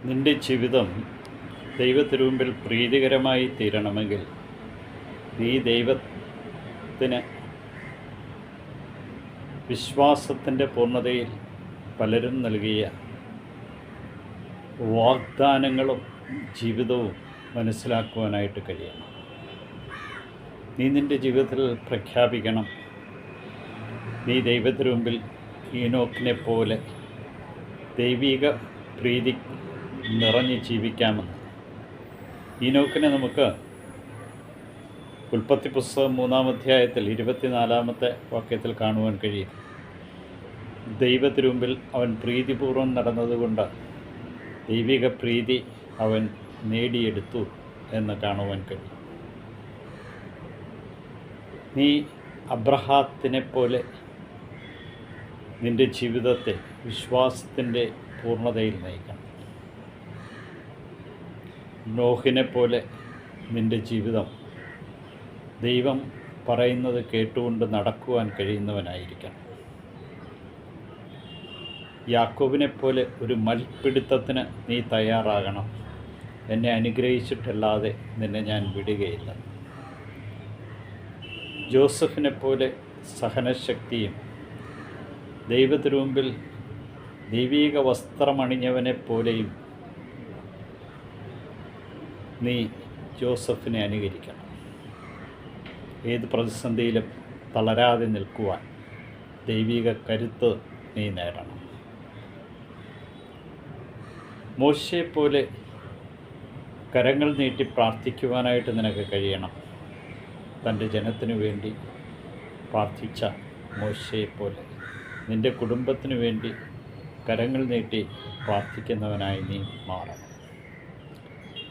നിൻ്റെ ജീവിതം ദൈവത്തിനുമുമ്പിൽ പ്രീതികരമായി തീരണമെങ്കിൽ നീ ദൈവത്തിന് വിശ്വാസത്തിൻ്റെ പൂർണ്ണതയിൽ പലരും നൽകിയ വാഗ്ദാനങ്ങളും ജീവിതവും മനസ്സിലാക്കുവാനായിട്ട് കഴിയണം. നീ നിൻ്റെ ജീവിതത്തിൽ പ്രഖ്യാപിക്കണം, നീ ദൈവത്തിനു മുമ്പിൽ ഈനോക്കിനെ പോലെ ദൈവിക പ്രീതി നിറഞ്ഞ് ജീവിക്കാമെന്ന്. ഈനോക്കിനെ നമുക്ക് ഉൽപ്പത്തി പുസ്തകം 3-ാം അധ്യായത്തിൽ 24-ാമത്തെ വാക്യത്തിൽ കാണുവാൻ കഴിയും. ദൈവത്തിനു മുമ്പിൽ അവൻ പ്രീതിപൂർവ്വം നടന്നതുകൊണ്ട് ദൈവിക പ്രീതി അവൻ നേടിയെടുത്തു എന്ന് കാണുവാൻ കഴിയും. നീ അബ്രഹാത്തിനെ പോലെ നിൻ്റെ ജീവിതത്തെ വിശ്വാസത്തിൻ്റെ പൂർണ്ണതയിൽ നയിക്കണം. നോഹിനെ പോലെ നിൻ്റെ ജീവിതം ദൈവം പറയുന്നത് കേട്ടുകൊണ്ട് നടക്കുവാൻ കഴിയുന്നവനായിരിക്കണം. യാക്കോബിനെ പോലെ ഒരു മൽപ്പിടുത്തത്തിന് നീ തയ്യാറാകണം. എന്നെ അനുഗ്രഹിച്ചിട്ടല്ലാതെ നിന്നെ ഞാൻ വിടുകയില്ല. ജോസഫിനെ പോലെ സഹനശക്തിയും ദൈവത്തിനു മുമ്പിൽ ദൈവീക വസ്ത്രമണിഞ്ഞവനെ പോലെയും നീ ജോസഫിനെ അനുകരിക്കണം. ഏത് പ്രതിസന്ധിയിലും തളരാതെ നിൽക്കുവാൻ ദൈവിക കരുത്ത് നീ നേടണം. മോശയെപ്പോലെ കരങ്ങൾ നീട്ടി പ്രാർത്ഥിക്കുവാനായിട്ട് നിനക്ക് കഴിയണം. തൻ്റെ ജനത്തിനു വേണ്ടി പ്രാർത്ഥിച്ച മോശയെപ്പോലെ നിൻ്റെ കുടുംബത്തിനു വേണ്ടി കരങ്ങൾ നീട്ടി പ്രാർത്ഥിക്കുന്നവനായി നീ മാറണം.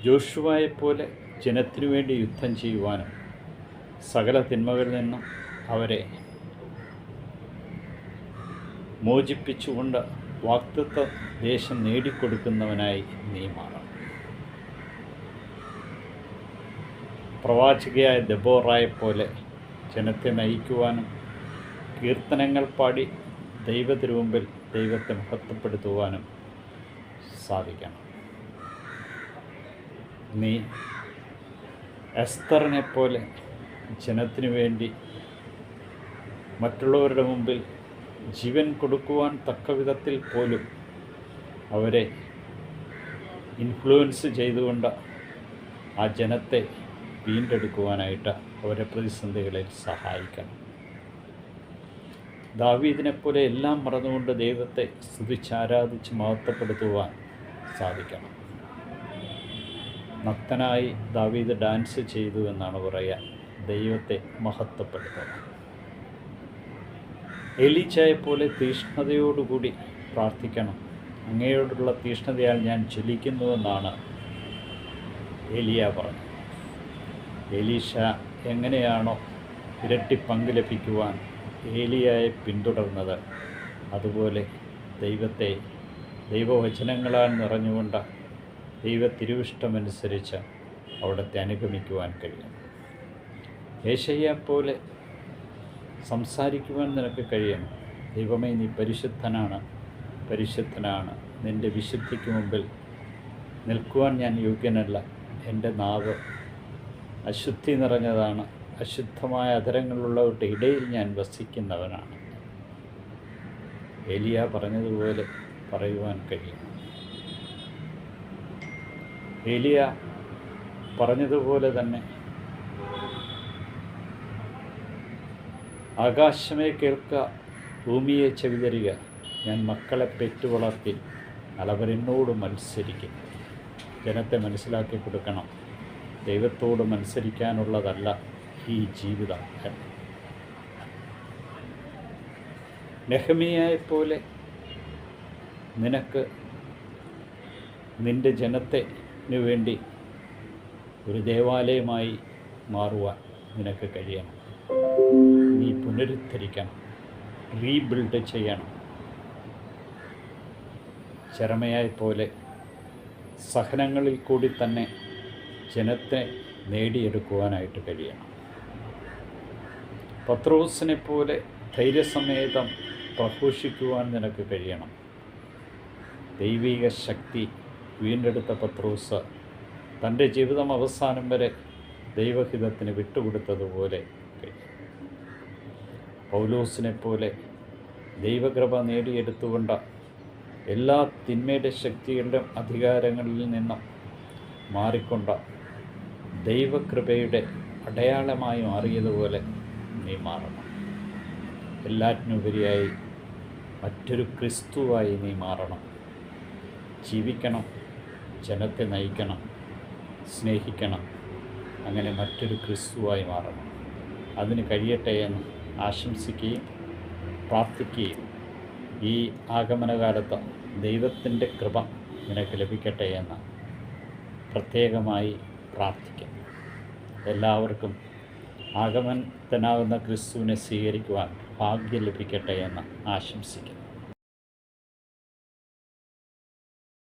ജോഷുവയെപ്പോലെ ജനത്തിനു വേണ്ടി യുദ്ധം ചെയ്യുവാനും സകല തിന്മകളിൽ നിന്നും അവരെ മോചിപ്പിച്ചുകൊണ്ട് വാഗ്ദത്ത ദേശം നേടിക്കൊടുക്കുന്നവനായി നീ മാറണം. പ്രവാചകയായ ദെബോറായെപ്പോലെ ജനത്തെ നയിക്കുവാനും കീർത്തനങ്ങൾ പാടി ദൈവത്തിനു മുമ്പിൽ ദൈവത്തെ മഹത്വപ്പെടുത്തുവാനും സാധിക്കണം. നീ എസ്തറിനെ പോലെ ജനത്തിനു വേണ്ടി മറ്റുള്ളവരുടെ മുമ്പിൽ ജീവൻ കൊടുക്കുവാൻ തക്ക വിധത്തിൽ പോലും അവരെ ഇൻഫ്ലുവൻസ് ചെയ്തുകൊണ്ട് ആ ജനത്തെ വീണ്ടെടുക്കുവാനായിട്ട് അവരെ പ്രതിസന്ധികളിൽ സഹായിക്കണം. ദാവീദിനെപ്പോലെ എല്ലാം മറന്നുകൊണ്ട് ദൈവത്തെ സ്തുതിച്ചാരാധിച്ച് മഹത്വപ്പെടുത്തുവാൻ സാധിക്കണം. നഗ്നനായി ദാവീദ് ഡാൻസ് ചെയ്തു എന്നാണ് പറയുക. ദൈവത്തെ മഹത്വപ്പെടുത്തുക. എലീശയെപ്പോലെ തീഷ്ണതയോടുകൂടി പ്രാർത്ഥിക്കണം. അങ്ങയോടുള്ള തീഷ്ണതയാൽ ഞാൻ ജ്വലിക്കുന്നുവെന്നാണ് ഏലിയ പറഞ്ഞത്. എലീശ എങ്ങനെയാണോ ഇരട്ടി പങ്ക് ലഭിക്കുവാൻ ഏലിയായെ പിന്തുടർന്നത്, അതുപോലെ ദൈവത്തെ ദൈവവചനങ്ങളാൽ നിറഞ്ഞുകൊണ്ട് ദൈവത്തിരുവിഷ്ടമനുസരിച്ച് അവിടുത്തെ അനുഗമിക്കുവാൻ കഴിയും. യേശയ്യയെപ്പോലെ സംസാരിക്കുവാൻ നിനക്ക് കഴിയണം. ദൈവമേ, നീ പരിശുദ്ധനാണ്, പരിശുദ്ധനാണ്. നിൻ്റെ വിശുദ്ധിക്ക് മുമ്പിൽ നിൽക്കുവാൻ ഞാൻ യോഗ്യനല്ല. എൻ്റെ നാവ് അശുദ്ധി നിറഞ്ഞതാണ്. അശുദ്ധമായ അധരങ്ങളുള്ളവരുടെ ഇടയിൽ ഞാൻ വസിക്കുന്നവനാണ്. ഏലിയ പറഞ്ഞതുപോലെ പറയുവാൻ കഴിയും. ഏലിയ പറഞ്ഞതുപോലെ തന്നെ ആകാശമേ കേൾക്കുക, ഭൂമിയെ ചെവിതരിക, ഞാൻ മക്കളെ പെറ്റു വളർത്തി, അവരെന്നോട് മത്സരിക്കും. ജനത്തെ മനസ്സിലാക്കി കൊടുക്കണം, ദൈവത്തോട് മത്സരിക്കാനുള്ളതല്ല ഈ ജീവിതം. നെഹെമ്യായെപ്പോലെ നിനക്ക് നിൻ്റെ ജനത്തിന് വേണ്ടി ഒരു ദേവാലയമായി മാറുവാൻ നിനക്ക് കഴിയണം. നീ പുനരുദ്ധരിക്കണം, റീബിൽഡ് ചെയ്യണം. ശരമയായെപ്പോലെ സഹനങ്ങളിൽ കൂടി തന്നെ ജനത്തെ നേടിയെടുക്കുവാനായിട്ട് കഴിയണം. പത്രോസിനെ പോലെ ധൈര്യസമേതം പ്രഘോഷിക്കുവാൻ നിനക്ക് കഴിയണം. ദൈവിക ശക്തി വീണ്ടെടുത്ത പത്രോസ് തൻ്റെ ജീവിതം അവസാനം വരെ ദൈവഹിതത്തിന് വിട്ടുകൊടുത്തതുപോലെ പൗലോസിനെ പോലെ ദൈവകൃപ നേടിയെടുത്തുകൊണ്ട് എല്ലാ തിന്മയുടെ ശക്തികളുടെ അധികാരങ്ങളിൽ നിന്നും മാറിക്കൊണ്ട് ദൈവകൃപയുടെ അടയാളമായി മാറിയതുപോലെ നീ മാറണം. എല്ലാറ്റിനുപരിയായി മറ്റൊരു ക്രിസ്തുവായി നീ മാറണം. ജീവിക്കണം, ജനത്തെ നയിക്കണം, സ്നേഹിക്കണം, അങ്ങനെ മറ്റൊരു ക്രിസ്തുവായി മാറണം. അതിന് കഴിയട്ടെ എന്ന് ആശംസിക്കുകയും പ്രാർത്ഥിക്കുകയും ഈ ആഗമനകാലത്ത് ദൈവത്തിൻ്റെ കൃപ നിനക്ക് ലഭിക്കട്ടെ എന്ന് പ്രത്യേകമായി പ്രാർത്ഥിക്കാം. എല്ലാവർക്കും ആഗമനത്തിനാകുന്ന ക്രിസ്തുവിനെ സ്വീകരിക്കുവാൻ ഭാഗ്യം ലഭിക്കട്ടെ എന്ന് ആശംസിക്കുന്നു.